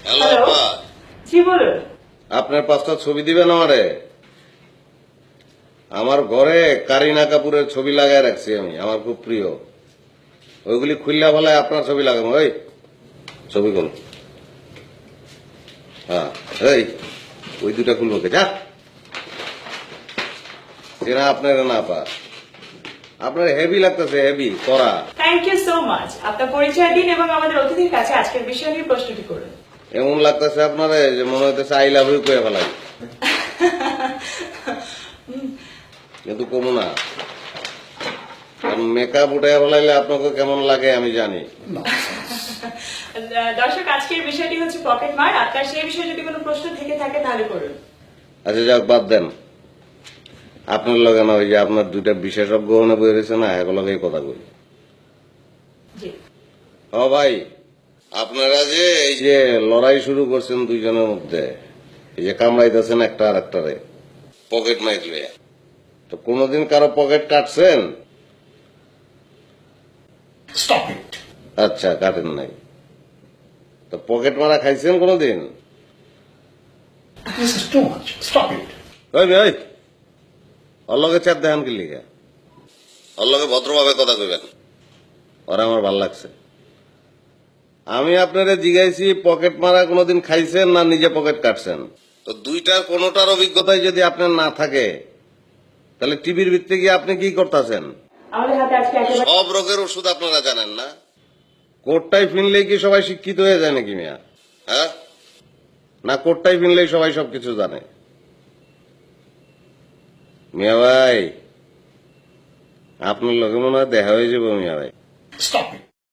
Hello hello. আপা, জি বলুন। আপনার 5টা ছবি দিবেন আমারে? আমার ঘরে কারিনা কাপুরের ছবি লাগায় রাখছি আমি, আমার খুব প্রিয়। ওইগুলি খুললা বলে আপনার ছবি লাগাবো। ওই ছবি কোন? হ্যাঁ, এই ওই দুটা খুলবো কে? যা এরা আপনার না আপা, আপনার হেভি লাগতেছে, হেভি করা। Thank you so much. আপনার পরিচয় দিন এবং আমাদের অতিথির কাছে আজকের বিষয় নিয়ে প্রশ্নটি করুন। এমন লাগতেছে আপনারে যে মনে হইতেছে আই লাভ ইউ কয়ে ফেলাই, কিন্তু কমু না। মেকআপ উঠে ফেলাইলে আপনাকে কেমন লাগে আমি জানি। দর্শক, আজকের বিষয়টি হচ্ছে পকেট মার। আপনার সেই বিষয়ে যদি কোনো প্রশ্ন থেকে থাকে তাহলে করুন। আচ্ছা যাক, বাদ দেন। আপনার লগে না ওই যে আপনার দুইটা বিশেষজ্ঞ মনে বই রয়েছে না, এগুলোকেই কথা কই। জি। ও ভাই, আপনারা যে এই যে লড়াই শুরু করছেন দুইজনের মধ্যে, এই যে কামড়াইতেছেন একটা আর একটারে পকেট মাইরলে, তো কোনোদিন কারো পকেট কাটছেন? Stop it. আচ্ছা, কাটেন নাই। তো পকেট মারা খাইছেন কোনোদিন? This is too much. Stop it. ওই ভাই, ওর লগে চাপ দেখান কি লিখা? ওর লগে ভদ্রভাবে কথা কইবেন, ওরা আমার ভাল লাগছে। আমি আপনারা জিজ্ঞাসি পকেট মারা কোনোদিন খাইছেন না নিজে পকেট কাটছেন? তো দুইটার কোনোটার অভিজ্ঞতাই যদি আপনার না থাকে, তাহলে টিভির ভিত্তি গিয়ে আপনি কি করতেছেন? আমাদের হাতে আজকে একেবারে সব রোগের ওষুধ আপনারা জানেন না। কোটটাই ফিনলেই কি সবাই শিক্ষিত হয়ে যায় নাকি মিয়া? হ্যাঁ, না কোটটাই ফিনলেই সবাই সবকিছু জানে? মিয়া ভাই, আপনার লোকে মনে হয় দেখা হয়ে যাবো মিয়া ভাই। Stop it.